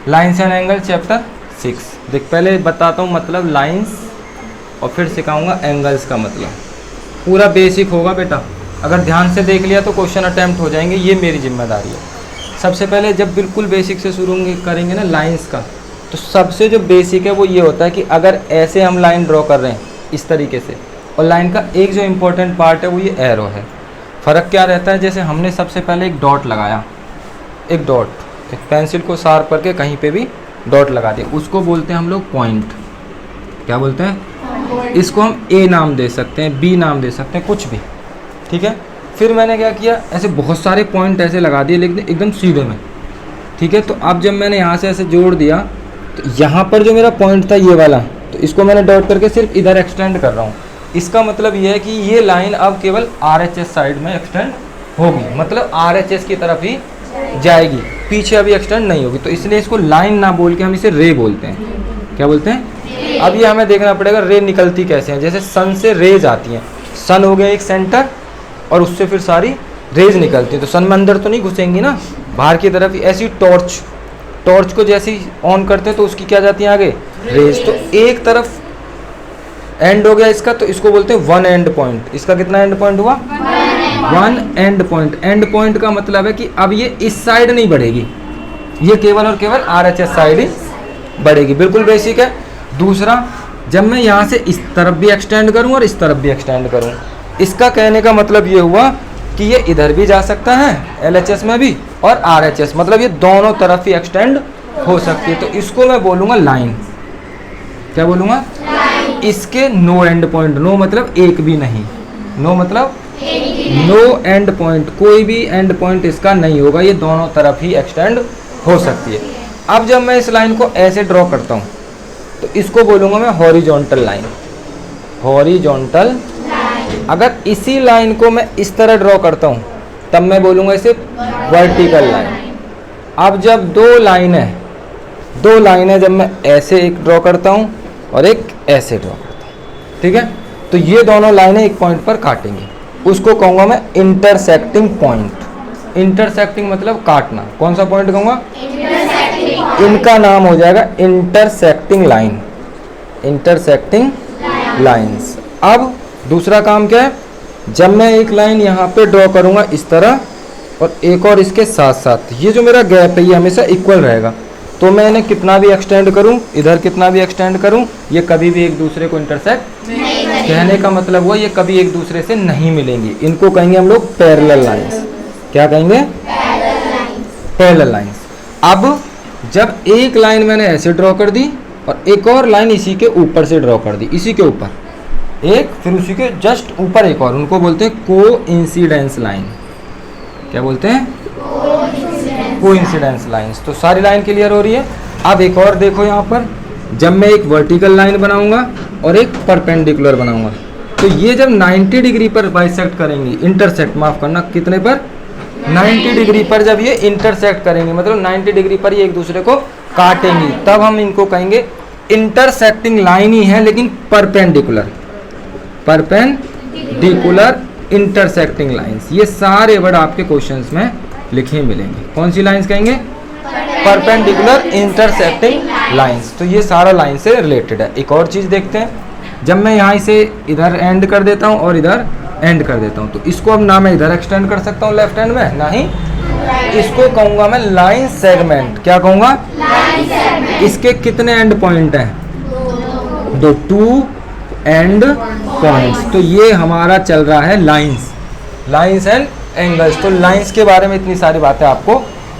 Lines and angle chapter 6। देख पहले बताता हूँ मतलब लाइन्स और फिर सिखाऊंगा एंगल्स का मतलब। पूरा बेसिक होगा बेटा, अगर ध्यान से देख लिया तो क्वेश्चन अटैम्प्ट हो जाएंगे, ये मेरी जिम्मेदारी है। सबसे पहले जब बिल्कुल बेसिक से शुरू करेंगे ना लाइन्स का, तो सबसे जो बेसिक है वो ये होता है कि अगर ऐसे हम लाइन ड्रॉ कर रहे हैं इस तरीके से, और लाइन का एक जो इम्पोर्टेंट पार्ट है वो ये एरो है। फ़र्क क्या रहता है, जैसे हमने सबसे पहले एक डॉट लगाया, एक डॉट, एक पेंसिल को शार्प करके कहीं पे भी डॉट लगा दिया, उसको बोलते हैं हम लोग पॉइंट। क्या बोलते हैं? इसको हम ए नाम दे सकते हैं, बी नाम दे सकते हैं, कुछ भी, ठीक है। फिर मैंने क्या किया, ऐसे बहुत सारे पॉइंट ऐसे लगा दिए लेकिन एकदम सीधे में, ठीक है। तो अब जब मैंने यहाँ से ऐसे जोड़ दिया तो यहाँ पर जो मेरा पॉइंट था ये वाला, तो इसको मैंने डॉट करके सिर्फ इधर एक्सटेंड कर रहा हूँ। इसका मतलब ये है कि ये लाइन अब केवल RHS साइड में एक्सटेंड होगी, मतलब RHS की तरफ ही जाएगी, पीछे अभी एक्सटेंड नहीं होगी। तो इसलिए इसको लाइन ना बोल के हम इसे रे बोलते हैं। क्या बोलते हैं? अब ये हमें देखना पड़ेगा रे निकलती कैसे हैं। जैसे सन से रेज आती हैं, सन हो गया एक सेंटर और उससे फिर सारी रेज निकलती हैं, तो सन में अंदर तो नहीं घुसेंगी ना, बाहर की तरफ ही। ऐसी टॉर्च को जैसे ही ऑन करते हैं तो उसकी क्या जाती है आगे, रेज। तो एक तरफ एंड हो गया इसका, तो इसको बोलते हैं वन एंड पॉइंट। इसका कितना एंड पॉइंट हुआ? One and point. And point का मतलब है कि अब ये इस साइड नहीं बढ़ेगी, ये केवल और केवल RHS साइड ही बढ़ेगी। बिल्कुल बेसिक है। दूसरा, जब मैं यहाँ से इस तरफ भी एक्सटेंड करूँ और इस तरफ भी एक्सटेंड करूँ, इसका कहने का मतलब ये हुआ कि ये इधर भी जा सकता है LHS में भी और RHS, मतलब ये दोनों तरफ ही एक्सटेंड हो सकती है। तो इसको मैं बोलूँगा लाइन। क्या बोलूँगा? इसके नो एंड पॉइंट। नो मतलब एक भी नहीं, नो मतलब नो एंड पॉइंट, कोई भी एंड पॉइंट इसका नहीं होगा, ये दोनों तरफ ही एक्सटेंड हो सकती है। अब जब मैं इस लाइन को ऐसे ड्रॉ करता हूँ तो इसको बोलूँगा मैं हॉरिजॉन्टल लाइन। हॉरिजॉन्टल। अगर इसी लाइन को मैं इस तरह ड्रॉ करता हूँ तब मैं बोलूँगा इसे वर्टिकल लाइन। अब जब दो लाइन है, जब मैं ऐसे एक ड्रॉ करता हूँ और एक ऐसे ड्रॉ करता हूँ, ठीक है, तो ये दोनों लाइनें एक पॉइंट पर काटेंगी, उसको कहूँगा मैं इंटरसेक्टिंग पॉइंट। इंटरसेक्टिंग मतलब काटना। कौन सा पॉइंट कहूँगा? इनका नाम हो जाएगा इंटरसेक्टिंग लाइन। Intersecting lines. अब दूसरा काम क्या है, जब मैं एक लाइन यहाँ पे ड्रॉ करूँगा इस तरह और एक और इसके साथ साथ, ये जो मेरा गैप है ये हमेशा इक्वल रहेगा, तो मैं इन्हें कितना भी एक्सटेंड करूँ, इधर कितना भी एक्सटेंड करूँ, ये कभी भी एक दूसरे को इंटरसेक्ट नहीं। कहने का मतलब हुआ ये कभी एक दूसरे से नहीं मिलेंगी। इनको कहेंगे हम लोग पैरेलल लाइंस। क्या कहेंगे? Parallel lines. अब जब एक लाइन मैंने ऐसे ड्रॉ कर दी और एक और लाइन इसी के ऊपर से ड्रॉ कर दी, इसी के ऊपर एक, फिर उसी के जस्ट ऊपर एक और, उनको बोलते हैं कोइंसिडेंस लाइन। क्या बोलते हैं? Coincidence lines. तो सारी लाइन क्लियर हो रही है। अब एक और देखो यहाँ पर, जब मैं एक वर्टिकल लाइन बनाऊंगा और एक परपेंडिकुलर बनाऊंगा, तो ये जब 90 डिग्री पर बाइसेक्ट करेंगी, इंटरसेक्ट, माफ करना, कितने पर? 90 डिग्री पर जब ये इंटरसेक्ट करेंगे, मतलब 90 डिग्री पर ये एक दूसरे को काटेंगी, तब हम इनको कहेंगे इंटरसेक्टिंग लाइन ही है लेकिन परपेंडिकुलर। Perpendicular intersecting lines. ये सारे वर्ड आपके क्वेश्चंस में लिखे मिलेंगे। कौन सी लाइंस कहेंगे? Perpendicular intersecting lines. तो ये सारा लाइन से रिलेटेड है। एक और चीज़ देखते हैं, जब मैं यहाँ से इधर एंड कर देता हूँ और इधर एंड कर देता हूँ, तो इसको अब ना मैं इधर एक्सटेंड कर सकता हूँ लेफ्ट हैंड में, ना ही इसको कहूँगा मैं लाइन सेगमेंट। क्या कहूँगा? इसके कितने एंड पॉइंट हैं? दो, 2 एंड पॉइंट्स। तो ये हमारा चल रहा है लाइंस एंड एंगल्स। तो लाइंस के बारे में इतनी सारी बातें आपको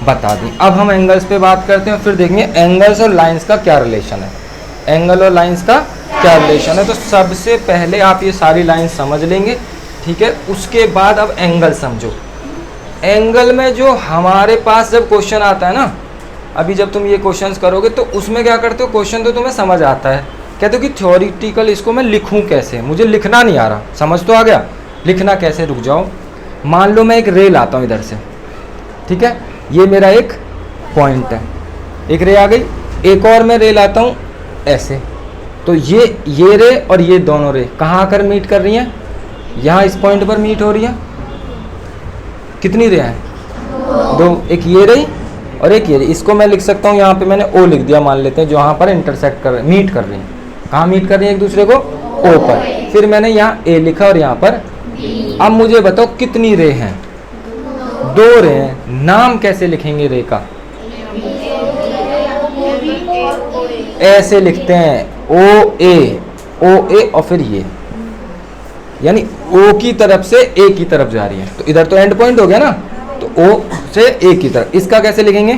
बता दी। अब हम एंगल्स पे बात करते हैं, फिर देखेंगे एंगल्स और लाइंस का क्या रिलेशन है। एंगल और लाइंस का क्या रिलेशन है? तो सबसे पहले आप ये सारी लाइंस समझ लेंगे, ठीक है। उसके बाद अब एंगल समझो। एंगल में जो हमारे पास जब क्वेश्चन आता है ना, अभी जब तुम ये क्वेश्चंस करोगे तो उसमें क्या करते हो, क्वेश्चन तो तुम्हें समझ आता है, कहते हो कि थ्योरेटिकल इसको मैं लिखूं कैसे, मुझे लिखना नहीं आ रहा, समझ तो आ गया, लिखना कैसे? रुक जाओ। मान लो मैं एक रे लाता हूँ इधर से, ठीक है, ये मेरा एक पॉइंट है, एक रे आ गई, एक और मैं रे लाता हूँ ऐसे, तो ये रे और ये दोनों रे कहाँ आकर मीट कर रही हैं? यहाँ इस पॉइंट पर मीट हो रही है। कितनी रे हैं? 2। एक ये रही, और एक ये, इसको मैं लिख सकता हूँ, यहाँ पे मैंने ओ लिख दिया मान लेते हैं, जो यहाँ पर इंटरसेक्ट कर मीट कर रही हैं। कहाँ मीट कर रही है एक दूसरे को? ओ पर। फिर मैंने यहाँ ए लिखा और यहाँ पर। अब मुझे बताओ कितनी रे हैं? 2 रे हैं। नाम कैसे लिखेंगे रे का? ऐसे लिखते हैं, ओ ए और फिर ये, यानी ओ की तरफ से ए की तरफ जा रही है, तो इधर तो एंड पॉइंट हो गया ना, तो ओ से ए की तरफ। इसका कैसे लिखेंगे?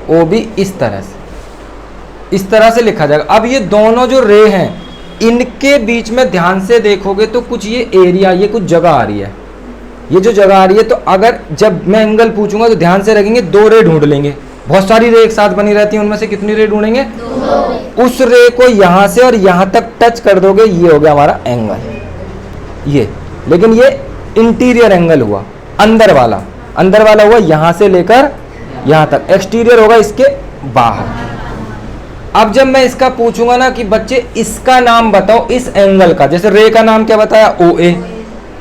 O B. इस तरह से लिखा जाएगा। अब ये दोनों जो रे हैं, इनके बीच में ध्यान से देखोगे तो कुछ ये एरिया, ये कुछ जगह आ रही है, ये जो जगह आ रही है, तो अगर जब मैं एंगल पूछूंगा तो ध्यान से रखेंगे, 2 रे ढूंढ लेंगे। बहुत सारी रे एक साथ बनी रहती है, उनमें से कितनी रे ढूंढेंगे? 2। उस रे को यहाँ से और यहाँ तक टच कर दोगे, ये हो गया हमारा एंगल। ये, लेकिन ये इंटीरियर एंगल हुआ, अंदर वाला हुआ यहाँ से लेकर यहाँ तक। एक्सटीरियर होगा इसके बाहर। अब जब मैं इसका पूछूंगा ना कि बच्चे इसका नाम बताओ इस एंगल का, जैसे रे का नाम क्या बताया? ओ ए,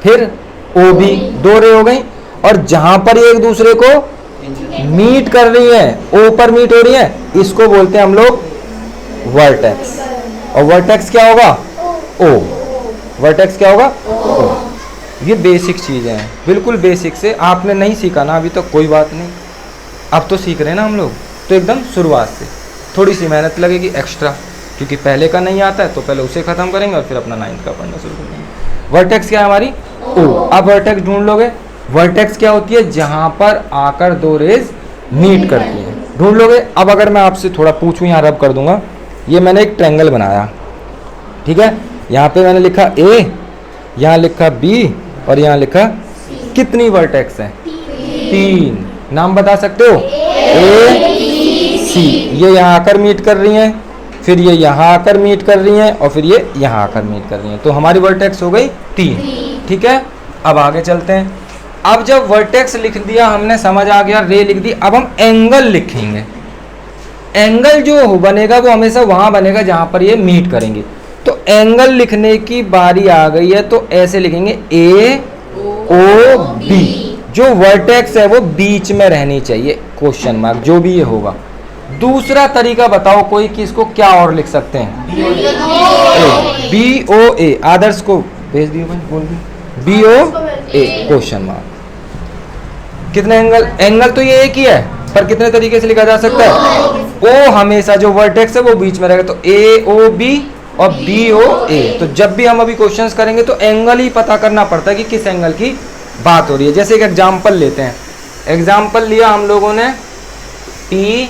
फिर ओ बी, 2 रे हो गई। और जहां पर ये एक दूसरे को मीट कर रही है, ओ पर मीट हो रही है, इसको बोलते हैं हम लोग वर्टेक्स। और वर्टेक्स क्या होगा? ओ। वर्टेक्स क्या होगा? ओ। ये बेसिक चीजें हैं, बिल्कुल बेसिक से। आपने नहीं सीखा ना अभी तक, कोई बात नहीं, अब तो सीख रहे हैं ना हम लोग, तो एकदम शुरुआत से थोड़ी सी मेहनत लगेगी एक्स्ट्रा, क्योंकि पहले का नहीं आता है, तो पहले उसे खत्म करेंगे और फिर अपना 9th का पढ़ना शुरू करेंगे। वर्टेक्स क्या है हमारी? ओ। अब वर्टेक्स ढूंढ लोगे। वर्टेक्स क्या होती है? जहां पर आकर 2 रेज मीट करती हैं, ढूंढ लोगे। अब अगर मैं आपसे थोड़ा पूछूं, यहाँ रब कर दूंगा, ये मैंने एक ट्रायंगल बनाया, ठीक है, यहाँ पे मैंने लिखा ए, यहाँ लिखा बी और यहाँ लिखा कितनी वर्टेक्स है? 3। नाम बता सकते हो? ए सी। ये यहाँ आकर मीट कर रही हैं, फिर ये यहाँ आकर मीट कर रही हैं, और फिर ये यहाँ आकर मीट कर रही हैं, तो हमारी वर्टेक्स हो गई 3। ठीक है, अब आगे चलते हैं। अब जब वर्टेक्स लिख दिया हमने, समझ आ गया, रे लिख दी, अब हम एंगल लिखेंगे। एंगल जो बनेगा वो हमेशा वहां बनेगा जहां पर ये मीट करेंगे। तो एंगल लिखने की बारी आ गई है, तो ऐसे लिखेंगे ए ओ बी। जो वर्टेक्स है वो बीच में रहनी चाहिए, क्वेश्चन मार्क, जो भी ये होगा। दूसरा तरीका बताओ कोई कि इसको क्या और लिख सकते हैं? बी ओ ए। आदर्श को भेज दियो भाई, बोल दियो बी ओ ए क्वेश्चन मार्क। कितने एंगल? एंगल तो ये एक ही है, पर कितने तरीके से लिखा जा सकता है? ओ हमेशा जो वर्टेक्स है वो बीच में रहेगा, तो ए ओ बी और बी ओ ए। तो जब भी हम अभी क्वेश्चंस करेंगे तो एंगल ही पता करना पड़ता है कि किस एंगल की बात हो रही है। जैसे एक एग्जाम्पल लेते हैं, एग्जाम्पल लिया हम लोगों ने पी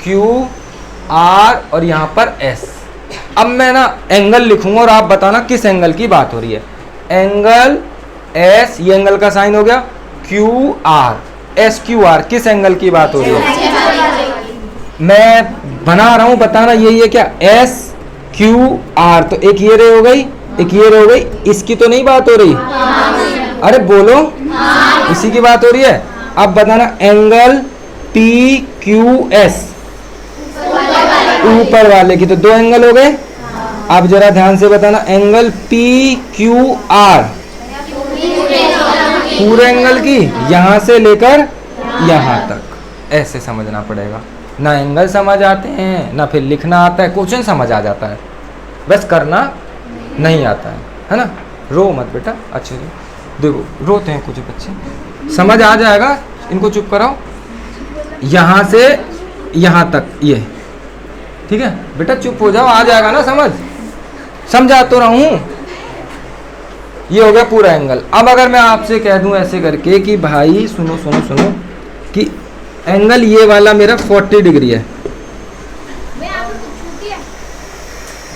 क्यू आर और यहाँ पर एस। अब मैं ना एंगल लिखूंगा और आप बताना किस एंगल की बात हो रही है। एंगल एस, ये एंगल का साइन हो गया, Q R S Q R, किस एंगल की बात हो रही है? मैं बना रहा हूं, बताना यही है क्या? एस क्यू आर, तो एक ये रे हो गई, एक ये रे हो गई, इसकी तो नहीं बात हो रही? अरे बोलो, इसी की बात हो रही है। अब बताना एंगल पी क्यू एस, ऊपर वाले की, तो 2 एंगल हो गए। अब जरा ध्यान से बताना, एंगल पी क्यू आर, पूरे एंगल की, यहां से लेकर यहां तक, ऐसे समझना पड़ेगा। ना एंगल समझ आते हैं, ना फिर लिखना आता है, क्वेश्चन समझ आ जाता है, बस करना नहीं आता है ना? रो मत बेटा, अच्छे से देखो, रोते हैं कुछ बच्चे, समझ आ जाएगा, इनको चुप कराओ। यहाँ से यहाँ तक ये, ठीक है बेटा, चुप हो जाओ, आ जाएगा ना समझ, समझा तो रहा हूँ। ये हो गया पूरा एंगल। अब अगर मैं आपसे कह दूं ऐसे करके कि भाई सुनो सुनो सुनो, कि एंगल ये वाला मेरा 40 डिग्री है,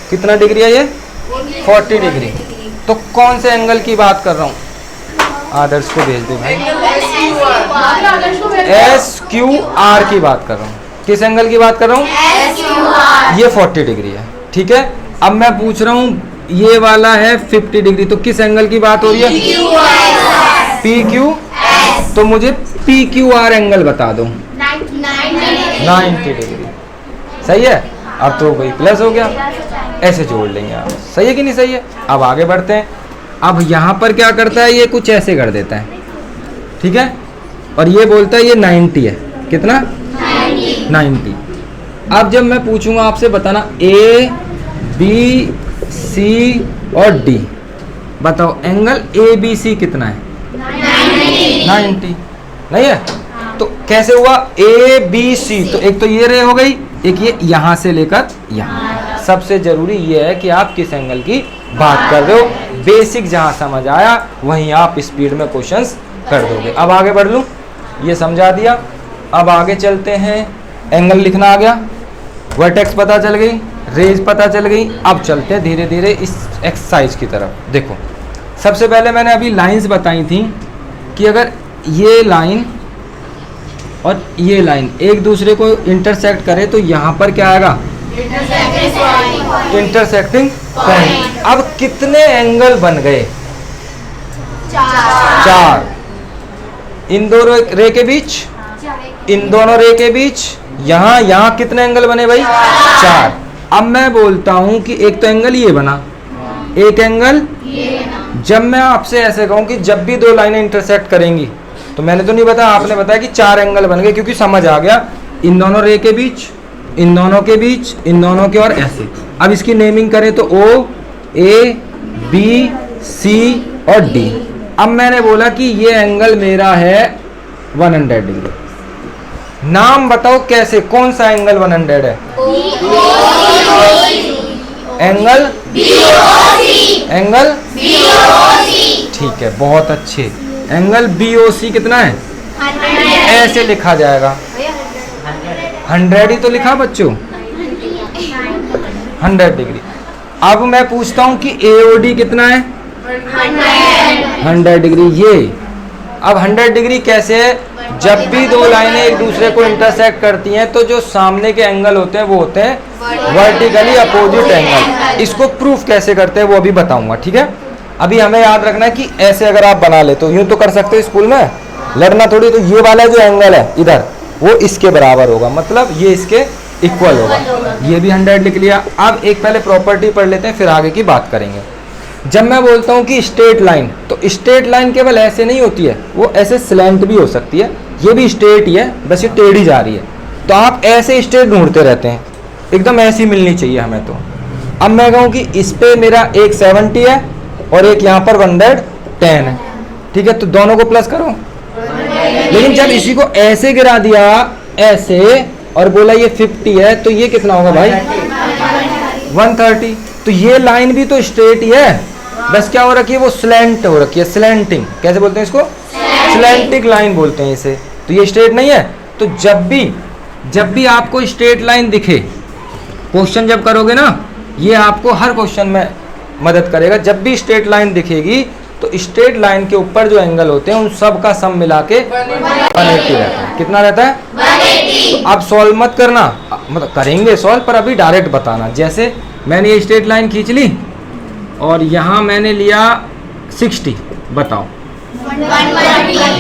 कितना डिग्री है ये? 40 डिग्री। तो कौन से एंगल की बात कर रहा हूँ? आदर्श को भेज दो भाई, एस क्यू आर की बात कर रहा हूँ। किस एंगल की बात कर रहा हूँ? ये 40 डिग्री है, ठीक है। अब मैं पूछ रहा हूँ ये वाला है 50 डिग्री, तो किस एंगल की बात हो रही है? P Q. तो मुझे पी क्यू आर एंगल बता दो। 90 डिग्री, सही है। अब तो भाई प्लस हो गया, ऐसे जोड़ लेंगे आप, सही है कि नहीं सही है? अब आगे बढ़ते हैं। अब यहाँ पर क्या करता है, ये कुछ ऐसे कर देता है, ठीक है। और ये बोलता है ये 90 है। कितना? 90। अब जब मैं पूछूंगा आपसे बताना A B C और D, बताओ एंगल ABC कितना है? 90 नहीं है? तो कैसे हुआ ABC? तो एक तो ये रे हो गई, एक ये यहाँ से लेकर यहाँ। सबसे जरूरी ये है कि आप किस एंगल की बात कर रहे हो। बेसिक जहाँ समझ आया वहीं आप स्पीड में क्वेश्चंस कर दोगे। अब आगे बढ़ लूँ, ये समझा दिया। अब आगे चलते हैं, एंगल लिखना आ गया, वर्टेक्स पता चल गई, रेज पता चल गई। अब चलते हैं धीरे धीरे इस एक्सरसाइज की तरफ। देखो सबसे पहले मैंने अभी लाइंस बताई थी कि अगर ये लाइन और ये लाइन एक दूसरे को इंटरसेक्ट करे तो यहाँ पर क्या आएगा? Intersecting point. अब कितने एंगल बन गए? 4। इन दोनों रे के बीच, इन दोनों रे के बीच, यहाँ कितने एंगल बने भाई? 4। अब मैं बोलता हूं कि एक तो एंगल ये बना, एक एंगल जब मैं आपसे ऐसे कहूं कि जब भी दो लाइनें इंटरसेक्ट करेंगी, तो मैंने तो नहीं बताया, आपने बताया कि 4 एंगल बन गए, क्योंकि समझ आ गया इन दोनों रे के बीच, इन दोनों के बीच, इन दोनों के, और ऐसे। अब इसकी नेमिंग करें तो O A B C और D। अब मैंने बोला कि ये एंगल मेरा है 100 डिग्री। नाम बताओ कैसे, कौन सा एंगल 100 है? एंगल एंगल ठीक है, बहुत अच्छे। एंगल BOC कितना है? ऐसे लिखा जाएगा। 100 ही तो लिखा बच्चों, 100 डिग्री। अब मैं पूछता हूं कि AOD कितना है? 100 डिग्री। ये अब 100 डिग्री कैसे है? जब भी दो लाइनें एक दूसरे को इंटरसेक्ट करती हैं तो जो सामने के एंगल होते हैं वो होते हैं वर्टिकली अपोजिट एंगल। इसको प्रूफ कैसे करते हैं वो अभी बताऊंगा, ठीक है? अभी हमें याद रखना है कि ऐसे अगर आप बना ले तो यूं तो कर सकते हो स्कूल में, लड़ना थोड़ी। तो ये वाला जो एंगल है इधर वो इसके बराबर होगा, मतलब ये इसके इक्वल होगा। ये भी 100 लिख लिया। अब एक पहले प्रॉपर्टी पढ़ लेते हैं, फिर आगे की बात करेंगे। जब मैं बोलता हूँ कि स्ट्रेट लाइन, तो स्ट्रेट लाइन केवल ऐसे नहीं होती है, वो ऐसे स्लैंट भी हो सकती है। ये भी स्ट्रेट ही है, बस ये टेढ़ी जा रही है। तो आप ऐसे स्ट्रेट ढूंढते रहते हैं, एकदम ऐसी मिलनी चाहिए हमें। तो अब मैं कहूँ कि इस पे मेरा एक 70 है और एक यहाँ पर 110 है, ठीक है? तो दोनों को प्लस करो। लेकिन जब इसी को ऐसे गिरा दिया ऐसे और बोला ये 50 है, तो ये कितना होगा भाई? 130। तो ये लाइन भी तो स्ट्रेट ही है, बस क्या हो रखी है? वो स्लैंट हो रखी है, स्लैंटिंग। कैसे बोलते हैं इसको? स्लैंटिंग लाइन बोलते हैं इसे। तो ये स्ट्रेट नहीं है। तो जब भी आपको स्ट्रेट लाइन दिखे, क्वेश्चन जब करोगे ना, ये आपको हर क्वेश्चन में मदद करेगा। जब भी स्ट्रेट लाइन दिखेगी तो स्ट्रेट लाइन के ऊपर जो एंगल होते हैं उन सब का सम मिला के 180 रहता है। कितना रहता है? 180। तो अब सॉल्व मत करना, मतलब करेंगे सॉल्व, पर अभी डायरेक्ट बताना। जैसे मैंने ये स्ट्रेट लाइन खींच ली और यहाँ मैंने लिया 60, बताओ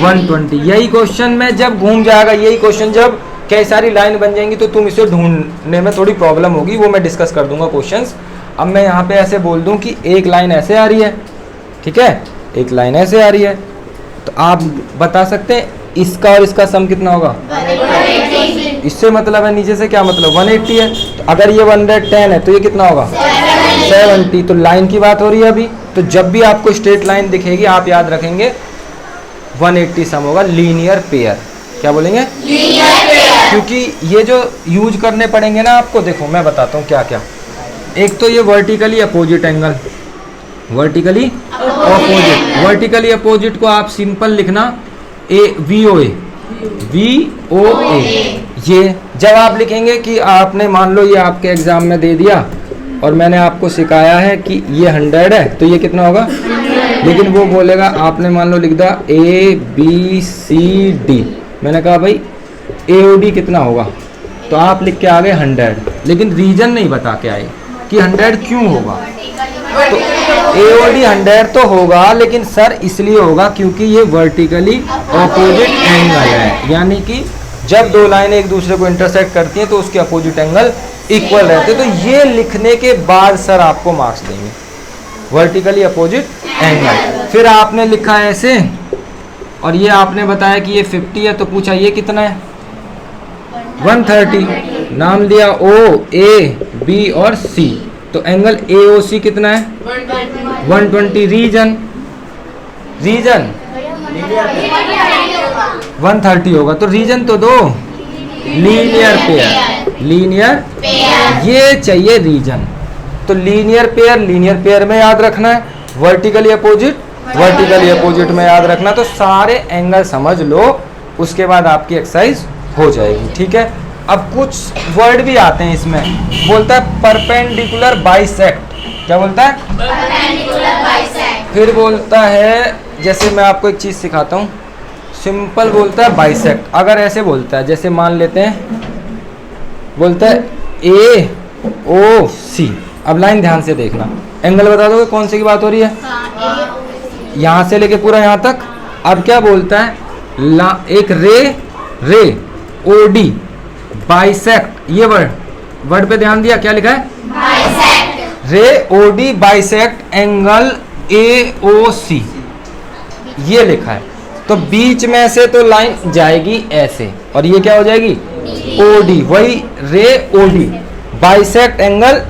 120। यही क्वेश्चन में जब घूम जाएगा, यही क्वेश्चन जब कई सारी लाइन बन जाएंगी तो तुम इसे ढूंढने में थोड़ी प्रॉब्लम होगी, वो मैं डिस्कस कर दूंगा क्वेश्चंस। अब मैं यहाँ पे ऐसे बोल दूं कि एक लाइन ऐसे आ रही है, ठीक है, एक लाइन ऐसे आ रही है, तो आप बता सकते हैं इसका और इसका सम कितना होगा? 180। इससे मतलब है, नीचे से क्या मतलब? 180 है। तो अगर ये 110 है तो ये कितना होगा? 70। तो लाइन की बात हो रही है अभी। तो जब भी आपको स्ट्रेट लाइन दिखेगी आप याद रखेंगे 180 सम होगा। लीनियर पेयर, क्या बोलेंगे? Linear pair. क्योंकि ये जो यूज करने पड़ेंगे ना आपको, देखो मैं बताता हूँ क्या क्या। एक तो ये vertically opposite angle, vertically opposite. Vertically opposite को आप सिंपल लिखना VOA। ये जब आप लिखेंगे कि आपने मान लो ये आपके एग्जाम में दे दिया और मैंने आपको सिखाया है कि ये 100 है, तो ये कितना होगा? लेकिन वो बोलेगा, आपने मान लो लिख दिया ABCD, मैंने कहा भाई AOD कितना होगा, तो आप लिख के आ गए 100, लेकिन रीजन नहीं बता के आए कि 100 क्यों होगा। तो AOD 100 तो होगा, लेकिन सर इसलिए होगा क्योंकि ये वर्टिकली अपोजिट एंगल है, यानी कि जब दो लाइनें एक दूसरे को इंटरसेक्ट करती हैं तो उसके अपोजिट एंगल इक्वल रहते हैं। तो ये लिखने के बाद सर आपको मार्क्स देंगे, वर्टिकली अपोजिट एंगल। फिर आपने लिखा ऐसे और ये आपने बताया कि ये 50 है, तो पूछा ये कितना है 130। नाम दिया ओ, ए, बी और सी, तो एंगल AOC कितना है 120। रीजन 130 होगा, तो रीजन तो दो, लीनियर पेयर, ये चाहिए रीजन। तो लीनियर पेयर में याद रखना है, वर्टिकली अपोजिट में याद रखना। तो सारे एंगल समझ लो, उसके बाद आपकी एक्सरसाइज हो जाएगी। ठीक है, अब कुछ वर्ड भी आते हैं इसमें, बोलता है परपेंडिकुलर बाइसेक्ट। क्या बोलता है? Perpendicular bisect. फिर बोलता है, जैसे मैं आपको एक चीज़ सिखाता हूँ, सिंपल बोलता है बाइसेक्ट। अगर ऐसे बोलता है, जैसे मान लेते हैं, बोलता है AOC। अब लाइन ध्यान से देखना, एंगल बता दोगे कौन सी की बात हो रही है? यहाँ से लेके पूरा यहाँ तक। अब क्या बोलता है, एक रे OD बाइसेक्ट। ये वर्ड पे ध्यान दिया, क्या लिखा है? बाइसेक्ट। रे OD बाइसेक्ट एंगल AOC, ये लिखा है। तो बीच में से तो लाइन जाएगी ऐसे, और ये क्या हो जाएगी OD, वही रे OD बाइसेक्ट एंगल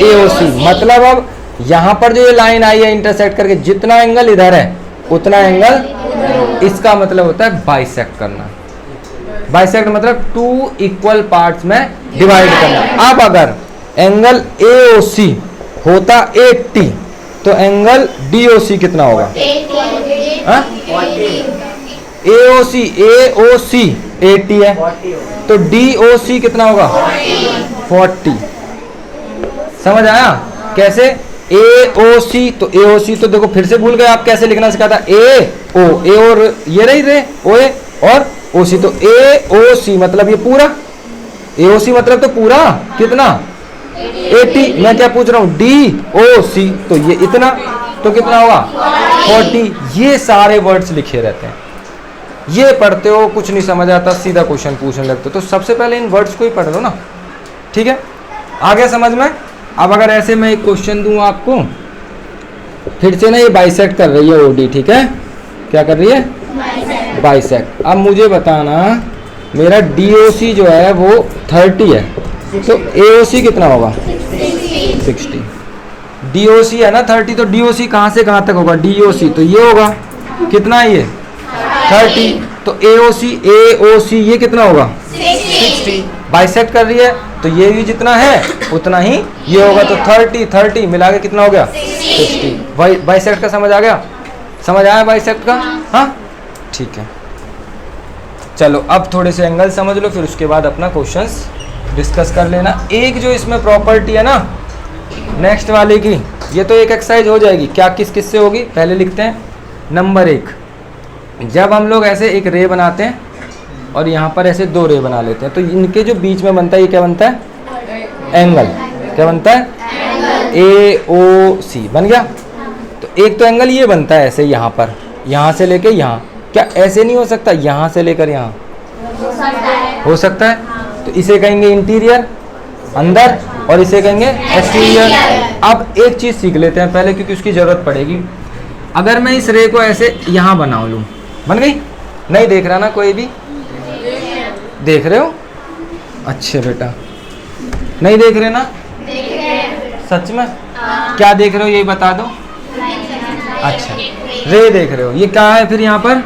AOC। मतलब अब यहाँ पर जो ये लाइन आई है इंटरसेक्ट करके, जितना एंगल इधर है उतना एंगल, इसका मतलब होता है बाइसेक्ट करना। बाइसेक्ट मतलब टू इक्वल पार्ट्स में डिवाइड करना। अब अगर एंगल AOC होता 80, तो एंगल DOC कितना होगा? AOC 80 है, तो DOC कितना होगा? 40। समझ आया कैसे? AOC, तो AOC तो देखो फिर से भूल गए आप कैसे लिखना सिखाया था। A और ये रही रे OA और OC, तो AOC मतलब ये पूरा, AOC मतलब तो पूरा कितना 80। मैं क्या पूछ रहा हूँ DOC, तो ये इतना, तो कितना होगा 40। ये सारे वर्ड्स लिखे रहते हैं, ये पढ़ते हो कुछ नहीं समझ आता, सीधा क्वेश्चन पूछने लगते हो। तो सबसे पहले इन वर्ड्स को ही पढ़ लो ना। ठीक है, आ गया समझ में? अब अगर ऐसे मैं एक क्वेश्चन दूं आपको, फिर से ना ये बाइसेक्ट कर रही है OD। ठीक है, क्या कर रही है? बाइसेक्ट। अब मुझे बताना, मेरा DOC जो है वो 30 है, तो AOC कितना होगा? 60। DOC है ना 30, तो DOC कहाँ से कहाँ तक होगा? DOC तो ये होगा, कितना है ये 30, तो AOC ये कितना होगा 60। बाइसेक्ट कर रही है, तो ये भी जितना है उतना ही ये होगा, तो 30 मिला के कितना हो गया 60। बाइसेक्ट का समझ आ गया? समझ आया बाइसेक्ट का? हाँ ठीक है, चलो अब थोड़े से एंगल समझ लो, फिर उसके बाद अपना क्वेश्चंस डिस्कस कर लेना। एक जो इसमें प्रॉपर्टी है ना नेक्स्ट वाले की, ये तो एक एक्सरसाइज हो जाएगी, क्या किस से होगी पहले लिखते हैं। नंबर 1, जब हम लोग ऐसे एक रे बनाते हैं और यहाँ पर ऐसे दो रे बना लेते हैं, तो इनके जो बीच में बनता है, ये क्या बनता है? एंगल। क्या बनता है? AOC बन गया। तो एक तो एंगल ये बनता है ऐसे, यहाँ पर, यहाँ से लेके यहाँ। क्या ऐसे नहीं हो सकता? यहाँ से लेकर यहाँ हो सकता है। तो इसे कहेंगे इंटीरियर, अंदर, और इसे कहेंगे एक्सटीरियर। अब एक चीज़ सीख लेते हैं पहले, क्योंकि उसकी ज़रूरत पड़ेगी। अगर मैं इस रे को ऐसे यहाँ बना लूँ, बन गई? नहीं देख रहा ना कोई भी? देख रहे हो? अच्छे बेटा, नहीं देख रहे ना? सच में? क्या देख रहे हो यही बता दो। अच्छा, रे देख रहे हो, ये क्या है फिर यहाँ पर?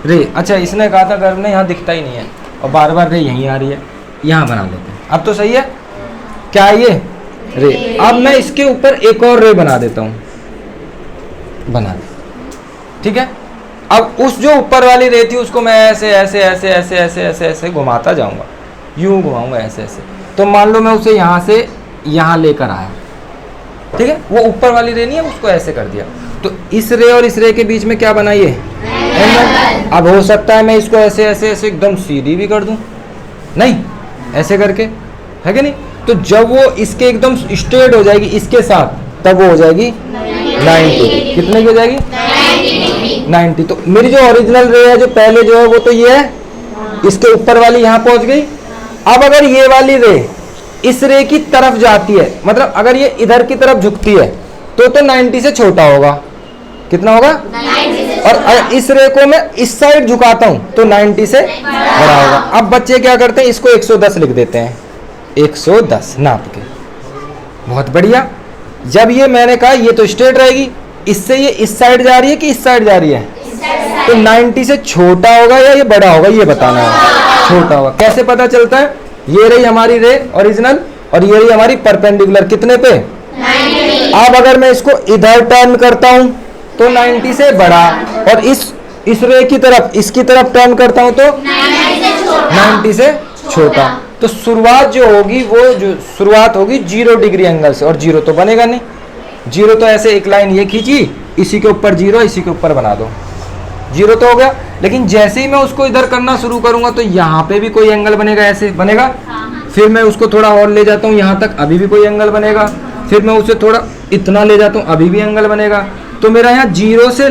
रे। अच्छा, इसने कहा था गर्भ ने यहाँ दिखता ही नहीं है, और बार बार रे यहीं आ रही है, यहाँ बना लेते हैं। अब तो सही है, क्या है ये? रे। अब मैं इसके ऊपर एक और रे बना देता हूँ, बना दे, ठीक है। अब उस जो ऊपर वाली रे थी उसको मैं ऐसे ऐसे ऐसे ऐसे ऐसे ऐसे ऐसे घुमाता जाऊंगा, यूं घुमाऊंगा ऐसे ऐसे। तो मान लो मैं उसे यहाँ से यहाँ लेकर आया, ठीक है, वो ऊपर वाली रे नहीं है, उसको ऐसे कर दिया, तो इस रे और इस रे के बीच में क्या बनाइए? एंगल। अब हो सकता है मैं इसको ऐसे ऐसे ऐसे एकदम सीधी भी कर दूं, नहीं ऐसे करके, है कि नहीं? तो जब वो इसके एकदम स्ट्रेट हो जाएगी इसके साथ, तब वो हो जाएगी 90। कितने की हो जाएगी? 90। तो मेरी जो ओरिजिनल रे है, जो पहले जो है वो तो ये है, इसके ऊपर वाली यहाँ पहुंच गई। अब अगर ये वाली रे इस रे की तरफ जाती है, मतलब अगर ये इधर की तरफ झुकती है, तो 90 से छोटा होगा। कितना होगा? 90 से। और इस रे को मैं इस साइड झुकाता हूं तो 90 से बड़ा होगा। अब बच्चे क्या करते हैं, इसको 110 लिख देते हैं, 110 नाप के। बहुत बढ़िया। जब ये मैंने कहा ये तो स्ट्रेट रहेगी, इससे ये इस साइड जा रही है कि इस साइड जा रही है, तो 90 से छोटा होगा या ये बड़ा होगा, ये बताना है। छोटा होगा। कैसे पता चलता है, ये रही हमारी रे ओरिजिनल और ये रही हमारी परपेंडिकुलर, कितने पे 90। अब अगर मैं इसको इधर टर्न करता हूं तो 90 से बड़ा, और इस रे की तरफ, इसकी तरफ टर्न करता हूं तो 90 से छोटा। तो शुरुआत जो होगी वो जो शुरुआत होगी 0 डिग्री एंगल से, और 0 तो बनेगा नहीं। 0 तो ऐसे एक लाइन ये खींची, इसी के ऊपर 0, इसी के ऊपर बना दो, 0 तो हो गया। लेकिन जैसे ही मैं उसको इधर करना शुरू करूंगा तो यहाँ पे भी कोई एंगल बनेगा, ऐसे बनेगा। फिर मैं उसको थोड़ा और ले जाता हूँ यहाँ तक, अभी भी कोई एंगल बनेगा। फिर मैं उसे थोड़ा इतना ले जाता हूँ, अभी भी एंगल बनेगा। तो मेरा यहाँ 0 से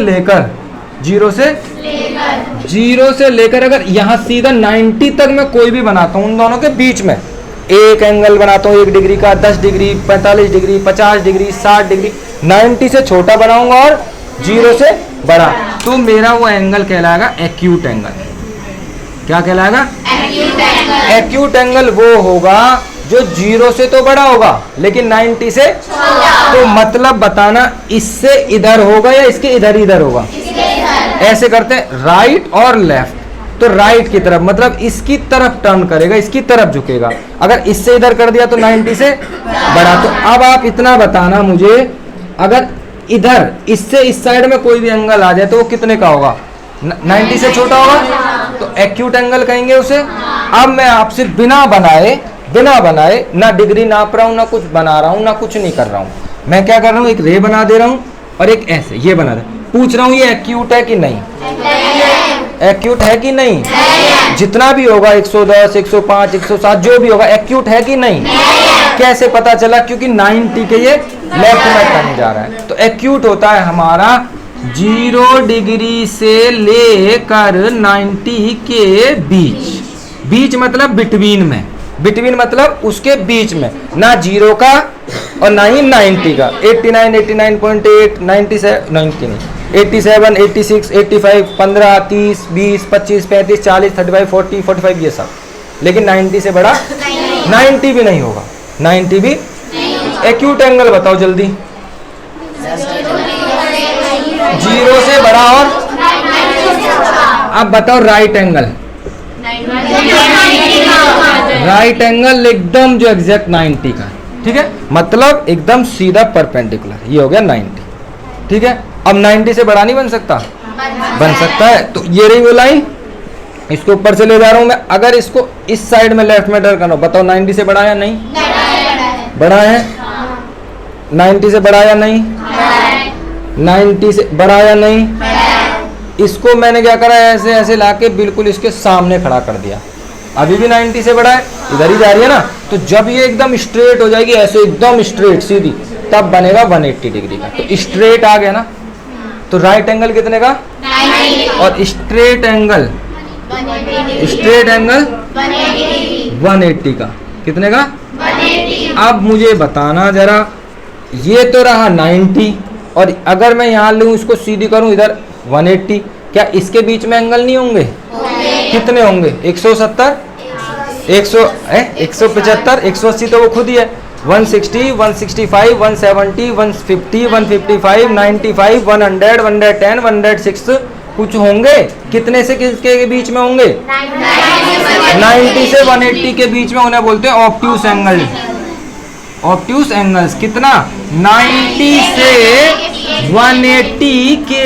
लेकर अगर यहाँ सीधा 90 तक मैं कोई भी बनाता हूँ, उन दोनों के बीच में एक एंगल बनाता हूँ, 1 डिग्री का, 10 डिग्री, 45 डिग्री, 50 डिग्री, 60 डिग्री, 90 से छोटा बनाऊंगा और 0 से बड़ा, तो मेरा वो एंगल कहलाएगा एक्यूट एंगल। क्या कहलाएगा? एक्यूट एंगल वो होगा जो 0 से तो बड़ा होगा लेकिन 90 से तो मतलब बताना इससे इधर होगा या इसके इधर होगा। ऐसे करते हैं राइट और लेफ्ट। तो राइट की तरफ मतलब इसकी तरफ टर्न करेगा, इसकी तरफ झुकेगा। अगर इससे इधर कर दिया तो 90 से बड़ा। तो अब आप इतना बताना मुझे, अगर इधर इससे इस साइड में कोई भी एंगल आ जाए तो वो कितने का होगा? 90 से छोटा होगा, तो एक्यूट एंगल कहेंगे उसे। अब मैं आपसे बिना बनाए ना डिग्री नाप रहा हूँ, ना कुछ बना रहा हूँ, ना कुछ नहीं कर रहा हूँ। मैं क्या कर रहा हूँ, एक रे बना दे रहा हूँ और एक ऐसे ये बना दे, पूछ रहा हूँ ये एक्यूट है कि नहीं, एक्यूट है कि नहीं। जितना भी होगा 110, 105, 107 जो भी होगा, एक्यूट है कि नहीं। कैसे पता चला? क्योंकि 90 के ये लेफ्ट में टर्न जा रहा है। तो एक्यूट होता है हमारा 0 डिग्री से लेकर 90 के बीच मतलब बिटवीन में, बिटवीन मतलब उसके बीच में, ना 0 का और ना ही 90 का। 89, 89.8, 97, 87, 86, 85, 15, 30, 20, 25, 35, 40, 35, 40, 45 ये सब। लेकिन 90 से बड़ा 90 भी नहीं होगा, 90 भी। एक्यूट एंगल बताओ जल्दी। 0 से बड़ा और अब बताओ राइट एंगल। राइट एंगल एकदम जो एग्जैक्ट 90 का, ठीक है, मतलब एकदम सीधा परपेंडिकुलर। ये हो गया 90, ठीक है। अब 90 से बड़ा नहीं बन सकता? बन सकता है। तो ये रही वो लाइन, इसको ऊपर से ले जा रहा हूं मैं। अगर इसको इस साइड में लेफ्ट में टर्न करना, बताओ 90 से बड़ा है नहीं? बड़ा है। 90 से बड़ा या नहीं? 90 से बड़ा या नहीं? इसको मैंने क्या करा, ऐसे ऐसे लाके बिल्कुल इसके सामने खड़ा कर दिया। अभी भी 90 से बड़ा है, इधर ही जा रही है ना। तो जब ये एकदम स्ट्रेट हो जाएगी, ऐसे एकदम स्ट्रेट सीधी, तब बनेगा 180 डिग्री का। तो स्ट्रेट आ गया ना। तो राइट एंगल कितने का? 90। और स्ट्रेट एंगल 180 का। कितने का? 180। अब मुझे बताना जरा, ये तो रहा 90 और अगर मैं यहाँ लूँ इसको सीधी करूँ इधर 180, क्या इसके बीच में एंगल नहीं होंगे? कितने होंगे? 170, 175, 180 तो वो खुद ही है। 160, 165, 170, 150, 155, 95, 100, 110, 106 कुछ होंगे। कितने से किसके बीच में होंगे? 90 से 180 के बीच में। उन्हें बोलते हैं ऑब्ट्यूस एंगल। ऑब्ट्यूस एंगल्स कितना? 90 से 180 के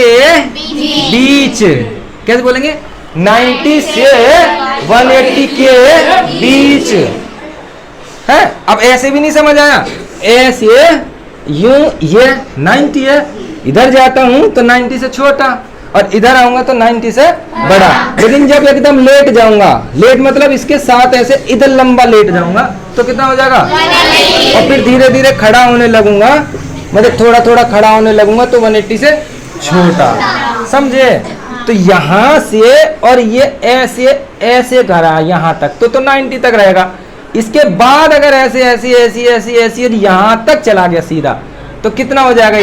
बीच। कैसे बोलेंगे? 90 से 180 के बीच है। अब ऐसे भी नहीं समझ आया, ऐसे यूं ये 90 है, इधर जाता हूं तो 90 से छोटा और इधर आऊंगा तो 90 से बड़ा। लेकिन जब एकदम लेट जाऊंगा, लेट मतलब इसके साथ ऐसे इधर लंबा लेट जाऊंगा तो कितना हो जाएगा? और फिर धीरे धीरे खड़ा होने लगूंगा, मतलब थोड़ा थोड़ा खड़ा होने लगूंगा तो 180 से छोटा। समझे? तो यहाँ से और ये ऐसे ऐसे करा यहाँ तक तो 90 तक रहेगा। इसके बाद अगर ऐसे ऐसी और यहाँ तक चला गया सीधा तो कितना हो जाएगा?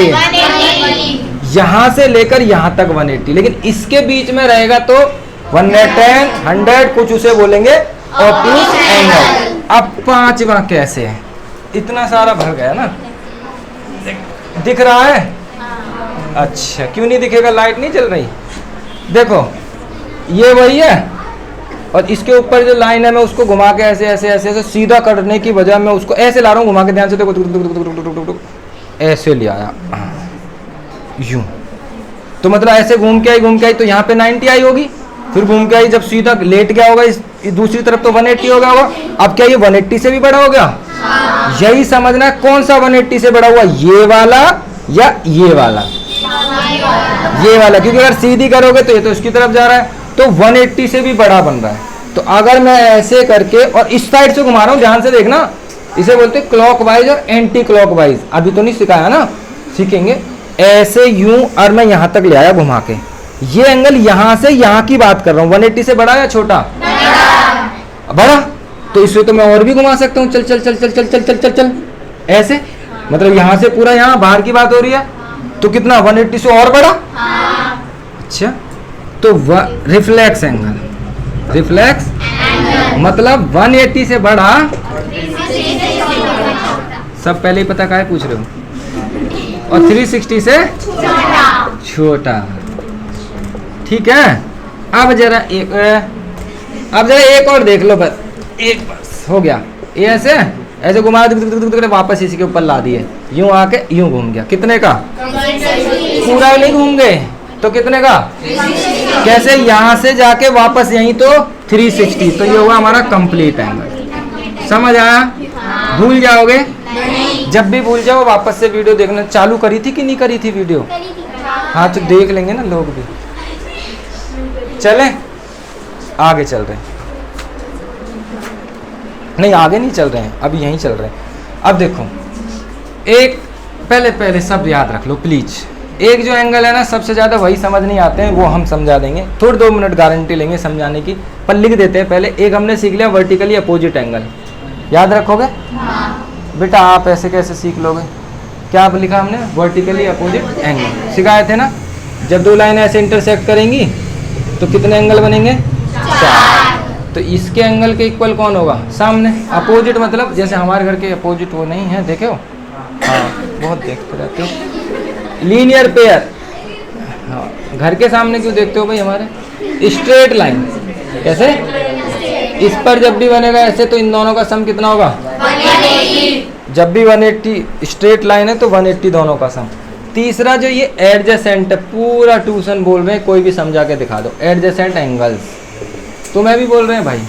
यहाँ से लेकर यहाँ तक 180, लेकिन इसके बीच में रहेगा तो 110, 100 कुछ उसे बोलेंगे ऑब्ट्यूज एंगल। अब पांचवा कैसे है, इतना सारा भर गया ना, दिख रहा है? अच्छा, क्यों नहीं दिखेगा, लाइट नहीं चल रही? देखो ये वही है, और इसके ऊपर जो लाइन है मैं उसको घुमा के ऐसे ऐसे ऐसे ऐसे सीधा करने की बजाय मैं उसको ऐसे ला रहा हूँ, घुमा के ध्यान से देखो, ऐसे ले आया यूं, तो मतलब ऐसे घूम के आई तो यहाँ पे 90 आई होगी, फिर घूम के आई जब सीधा लेट गया होगा इस दूसरी तरफ तो 180 हो गया होगा। अब क्या ये 180 से भी बड़ा हो गया? यही समझना है कौन सा 180 से बड़ा हुआ, ये वाला या ये वाला? ये वाला, क्योंकि अगर सीधी करोगे तो ये तो इसकी तरफ जा रहा है, तो 180 से भी बड़ा बन रहा है। तो अगर मैं ऐसे करके और इस साइड से घुमा रहा हूँ, ध्यान से देखना, इसे बोलते हैं क्लॉकवाइज और एंटी क्लॉकवाइज। अभी तो नहीं सिखाया ना, सीखेंगे। ऐसे यूं और मैं यहाँ तक ले आया घुमा के, ये एंगल यहाँ से यहाँ की बात कर रहा हूँ, 180 से बड़ा या छोटा? बड़ा। तो इससे तो मैं और भी घुमा सकता हूँ, चल चल चल चल चल चल चल चल चल ऐसे, मतलब यहाँ से पूरा यहाँ बाहर की बात हो रही है, तो कितना 180 से और बड़ा? अच्छा, तो रिफ्लेक्स एंगल, रिफ्लेक्स मतलब 180 से बड़ा। सब पहले ही पता, काहे पूछ रहे हो? और 360 से छोटा। ठीक है, अब जरा एक और देख लो, बस एक, बस हो गया। ये ऐसे ऐसे घुमा वापस इसी के ऊपर ला दिए, यूं आके यूं घूम गया। कितने का? पूरा नहीं घूम गए तो कितने का? कैसे? यहाँ से जाके वापस यहीं तो 360, तो ये हुआ हमारा कंप्लीट एंगल। समझ आया? भूल जाओगे? जब भी भूल जाओ वापस से वीडियो देखना। चालू करी थी कि नहीं करी थी वीडियो? हाँ, तो देख लेंगे ना लोग भी। चलें आगे चल रहे हैं, नहीं आगे नहीं चल रहे हैं, अभी यहीं चल रहे हैं। अब देखो, एक पहले सब याद रख लो प्लीज। एक जो एंगल है ना, सबसे ज़्यादा वही समझ नहीं आते हैं, वो हम समझा देंगे, थोड़ी 2 मिनट गारंटी लेंगे समझाने की, पर लिख देते हैं पहले। एक हमने सीख लिया वर्टिकली अपोजिट एंगल, याद रखोगे? बेटा आप ऐसे कैसे सीख लोगे? क्या लिखा हमने? वर्टिकली अपोजिट एंगल सिखाए थे ना। जब 2 लाइन ऐसे इंटरसेक्ट करेंगी तो कितने एंगल बनेंगे? 4। तो इसके एंगल के इक्वल कौन होगा? सामने। अपोजिट मतलब जैसे हमारे घर के अपोजिट वो नहीं है, देखे हो? हाँ, बहुत देखते रहते हो। लीनियर पेयर, हाँ, घर के सामने क्यों देखते हो भाई हमारे? स्ट्रेट लाइन, कैसे? इस पर जब भी बनेगा ऐसे, तो इन दोनों का सम कितना होगा? 180। जब भी 180 स्ट्रेट लाइन है तो 180 दोनों का सम। तीसरा जो ये एडजेसेंट है, पूरा ट्यूशन बोल रहे हैं, कोई भी समझा के दिखा दो। एडजेसेंट एंगल्स तुम्हें भी बोल रहे हैं भाई,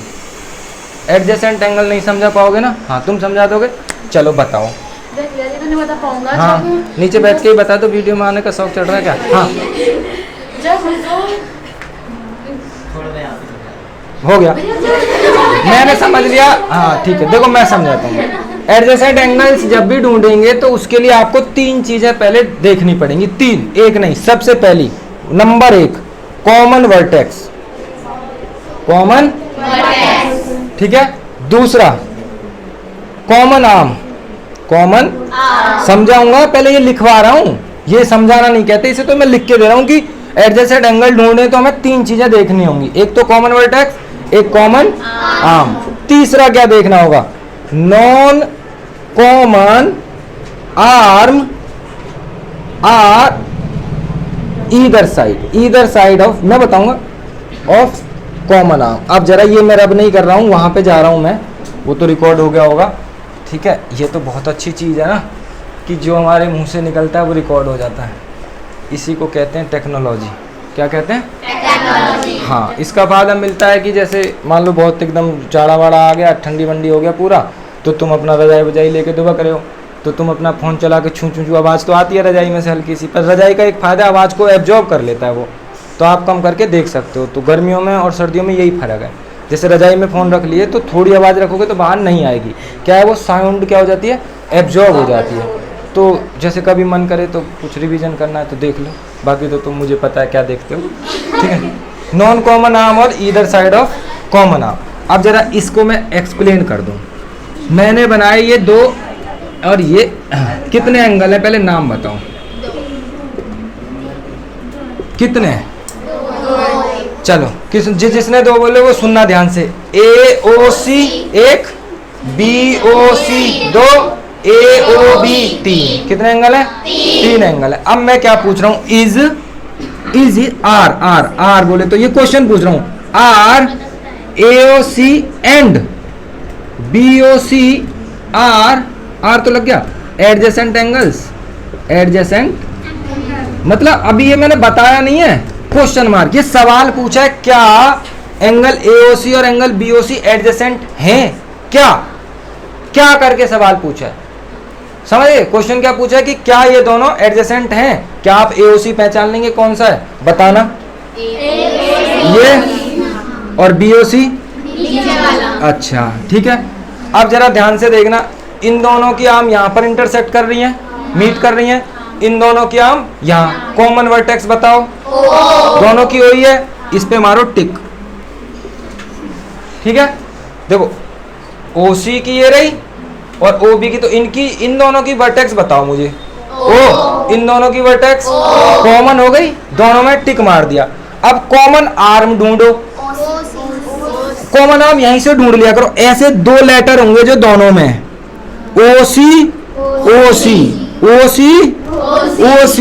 एडजेसेंट एंगल नहीं समझा पाओगे ना? हाँ, तुम समझा दोगे? चलो बताओ। नहीं बता पाऊंगा। हाँ, नीचे बैठ के ही बता दो, वीडियो में आने का शौक चढ़ रहा है क्या? हाँ, हो गया, मैंने समझ लिया। हाँ ठीक है, देखो मैं समझाता हूँ। एडजेसेंट एंगल्स जब भी ढूंढेंगे तो उसके लिए आपको 3 चीजें पहले देखनी पड़ेंगी। 3, एक नहीं। सबसे पहली, नंबर 1, कॉमन वर्टेक्स, कॉमन, ठीक है। दूसरा, कॉमन आर्म, कॉमन, समझाऊंगा, पहले ये लिखवा रहा हूं, ये समझाना नहीं कहते, इसे तो मैं लिख के दे रहा हूं कि एडजेसेंट एंगल ढूंढने तो हमें 3 चीजें देखनी होंगी। एक तो कॉमन वर्टेक्स, एक कॉमन आर्म, तीसरा क्या देखना होगा? Non common arm are either side of, मैं बताऊंगा, ऑफ कॉमन आर्म। अब जरा ये मैं रब नहीं कर रहा हूँ, वहां पे जा रहा हूँ मैं, वो तो रिकॉर्ड हो गया होगा, ठीक है। ये तो बहुत अच्छी चीज़ है ना कि जो हमारे मुंह से निकलता है वो रिकॉर्ड हो जाता है। इसी को कहते हैं टेक्नोलॉजी। क्या कहते हैं? टेक्नोलॉजी। हाँ, इसका फायदा मिलता है कि जैसे मान लो बहुत एकदम जाड़ा वाड़ा आ गया, ठंडी वंडी हो गया पूरा, तो तुम अपना रजाई वजाई लेके दुबा करे हो, तो तुम अपना फ़ोन चला के छू छू आवाज़ तो आती है रजाई में से हल्की सी, पर रजाई का एक फ़ायदा, आवाज़ को एब्जॉर्ब कर लेता है वो, तो आप कम करके देख सकते हो। तो गर्मियों में और सर्दियों में यही फ़र्क है। जैसे रजाई में फ़ोन रख लिए तो थोड़ी आवाज़ रखोगे तो बाहर नहीं आएगी, क्या है वो साउंड क्या हो जाती है? एब्जॉर्ब हो जाती है। तो जैसे कभी मन करे तो कुछ रिवीजन करना है तो देख लो, बाकी तो तुम मुझे पता है क्या देखते हो, ठीक है। नॉन कॉमन आर्म और either side of common arm. अब जरा इसको मैं एक्सप्लेन कर दूं। मैंने बनाए ये 2 और ये कितने एंगल है, पहले नाम बताओ। कितने? चलो जिसने 2 बोले वो सुनना ध्यान से। AOC 1, BOC 2, AOB 3। कितने एंगल है? 3 एंगल है। अब मैं क्या पूछ रहा हूं, इज आर बोले तो ये क्वेश्चन पूछ रहा हूं, are AOC and BOC are तो लग गया एडजेसेंट एंगल्स, एडजेसेंट मतलब अभी ये मैंने बताया नहीं है, क्वेश्चन मार्क, ये सवाल पूछा है क्या एंगल AOC और एंगल BOC एडजेसेंट हैं क्या, क्या करके सवाल पूछा है, समझे? क्वेश्चन क्या पूछा है कि क्या ये दोनों एडजेसेंट हैं? क्या आप AOC पहचान लेंगे कौन सा है, बताना। ये और BOC, अच्छा ठीक है। अब जरा ध्यान से देखना, इन दोनों की आर्म यहाँ पर इंटरसेक्ट कर रही हैं, मीट कर रही हैं, इन दोनों की आर्म यहाँ, कॉमन वर्टेक्स बताओ। दोनों की हुई है, इस पे मारो टिक, ठीक है। देखो OC की ये रही और OB की, तो इनकी इन दोनों की वर्टेक्स बताओ मुझे। ओ इन दोनों की वर्टेक्स कॉमन हो गई, दोनों में टिक मार दिया। अब कॉमन आर्म ढूंढो, कॉमन आर्म यहीं से ढूंढ लिया करो। ऐसे 2 लेटर होंगे जो दोनों में, OC OC OC OC।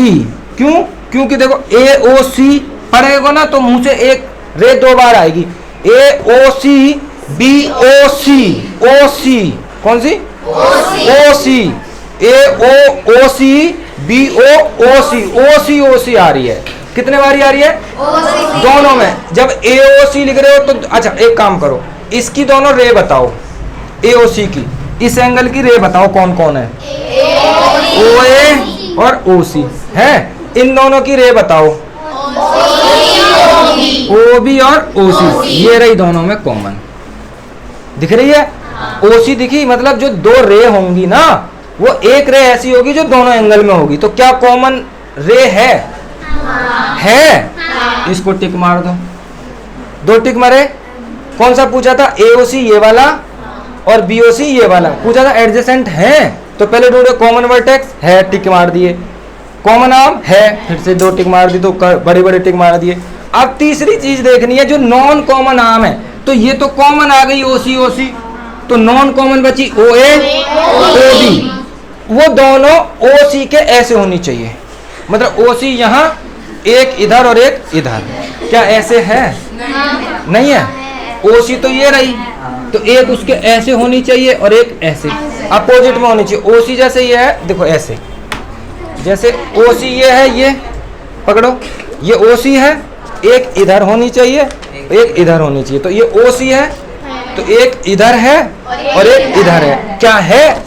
क्यों? क्योंकि देखो AOC पढ़ेगा ना तो मुंह से एक रे 2 बार आएगी, AOC BOC OC, कौन सी? OC AOC BOC OC OC आ रही है। कितने बारी आ रही है? दोनों में। जब AOC लिख रहे हो तो अच्छा एक काम करो, इसकी दोनों रे बताओ, AOC की इस एंगल की रे बताओ कौन कौन है? OA और OC है। इन दोनों की रे बताओ, OB और OC। ये रही दोनों में कॉमन, दिख रही है? OC दिखी, मतलब जो 2 रे होंगी ना, वो एक रे ऐसी होगी जो दोनों एंगल में होगी। तो क्या कॉमन रे है? है। इसको टिक मार दो, 2 टिक मारे। कौन सा पूछा था? AOC ये वाला और BOC ये वाला पूछा था, एडजेसेंट है तो पहले ढूंढो कॉमन वर्टेक्स, है टिक मार दिए। कॉमन आर्म है, फिर से 2 टिक मार दी, तो बड़े बड़े टिक मार दिए। अब तीसरी चीज देखनी है, जो नॉन कॉमन आर्म है, तो ये तो कॉमन आ गई OC OC, तो नॉन कॉमन बची OA OB। वो दोनों OC के ऐसे होनी चाहिए, मतलब OC यहाँ, एक इधर और एक इधर। क्या ऐसे है? नहीं है। OC तो ये रही, तो एक उसके ऐसे होनी चाहिए और एक ऐसे, अपोजिट में होनी चाहिए। OC जैसे ये है, देखो ऐसे, जैसे OC ये है, ये पकड़ो, ये OC है, एक इधर होनी चाहिए, एक इधर होनी चाहिए। तो ये OC है, तो एक इधर है और एक इधर है। क्या है?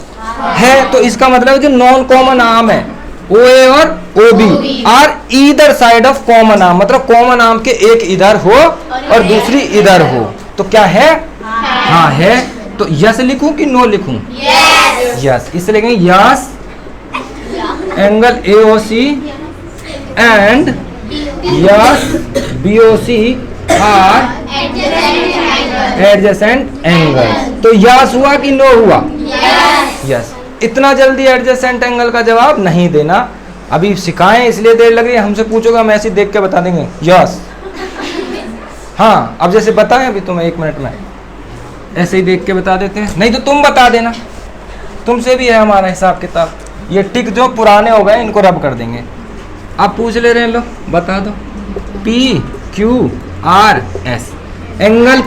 है। तो इसका मतलब जो नॉन कॉमन आर्म है, OA और OB are either side of common arm, मतलब कॉमन आर्म के एक इधर हो और दूसरी इधर हो। तो क्या है? हाँ है। तो यस लिखूं कि नो लिखूं? यस। इससे लिखेंगे yes angle AOC and yes BOC are adjacent angle. तो यस हुआ कि नो हुआ? यस। इतना जल्दी एडजेसेंट एंगल का जवाब नहीं देना, अभी सिखाएं इसलिए देर लग रही है। हमसे पूछोगे, हम ऐसे देख के बता देंगे यस। हाँ, अब जैसे बताएं अभी तुम्हें 1 मिनट में, ऐसे ही देख के बता देते हैं, नहीं तो तुम बता देना, तुमसे भी है हमारा हिसाब किताब। ये टिक जो पुराने हो गए इनको रब कर देंगे। आप पूछ ले रहे हैं, लो बता दो। PQRS angle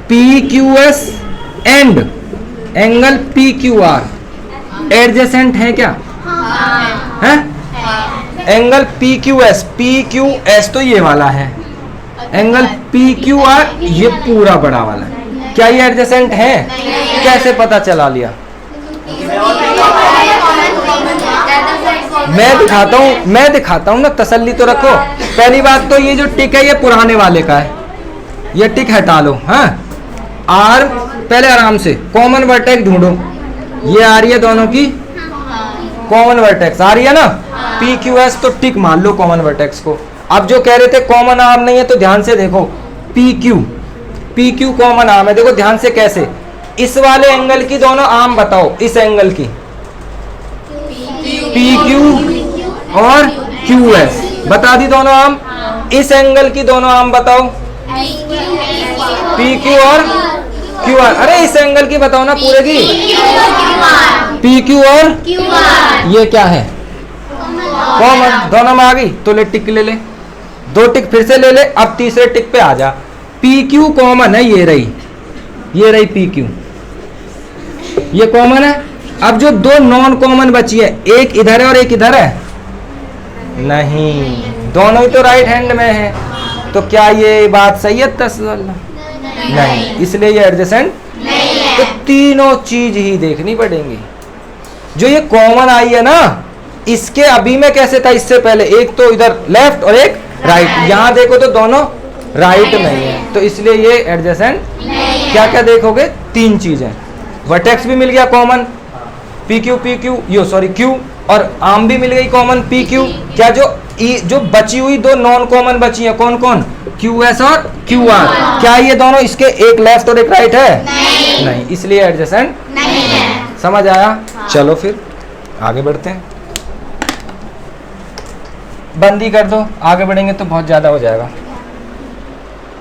PQS and angle PQR adjacent है क्या? है। एंगल PQS तो ये वाला है, एंगल PQR ये पूरा बड़ा वाला है। क्या ये एडजेसेंट है? कैसे पता चला लिया? मैं दिखाता हूँ ना, तसल्ली तो रखो। पहली बात तो ये जो टिक है ये पुराने वाले का है, ये टिक हटा लो। हाँ, आर्म पहले आराम से कॉमन वर्टेक्स ढूंढो, ये आ रही है दोनों की कॉमन वर्टेक्स आ रही है ना, PQS, तो टिक मान लो कॉमन वर्टेक्स को। अब जो कह रहे थे कॉमन आर्म नहीं है, तो ध्यान से देखो, PQ कॉमन आर्म है। देखो ध्यान से कैसे, इस वाले एंगल की दोनों आर्म बताओ, इस एंगल की PQ और QS। बता दी दोनों आर्म। इस एंगल की दोनों आर्म बताओ, पी क्यू और क्यू आर। अरे इस एंगल की बताओ ना पूरे की, पी क्यू और ये क्या है, कॉमन। दोनों में आ गई तो ले टिक ले ले, 2 टिक फिर से ले ले। अब तीसरे टिक पे आ जा, पी क्यू कॉमन है, ये रही पी क्यू, ये कॉमन है। अब जो 2 नॉन कॉमन बची है, एक इधर है और एक इधर है, नहीं, दोनों ही तो राइट हैंड में है, तो क्या ये बात सही है तसल्ला? नहीं, इसलिए ये एडजेसेंट नहीं है। तो तीनों चीज ही देखनी पड़ेंगी। जो ये कॉमन आई है ना, इसके अभी में कैसे था, इससे पहले एक तो इधर लेफ्ट और एक राइट, यहां देखो तो दोनों राइट में ही है, तो इसलिए ये एडजेसेंट क्या क्या देखोगे, 3 चीजें। वर्टेक्स भी मिल गया कॉमन, पी क्यू यो सॉरी क्यू, और आर्म भी मिल गई कॉमन पी क्यू। क्या जो बची हुई 2 नॉन कॉमन बची है, कौन कौन, क्यू एस और क्यू आर। क्या ये दोनों इसके एक लेफ्ट और एक राइट है? नहीं, इसलिए एडजेसेंट नहीं है। समझ आया? चलो फिर आगे बढ़ते हैं। बंदी कर दो, आगे बढ़ेंगे तो बहुत ज्यादा हो जाएगा।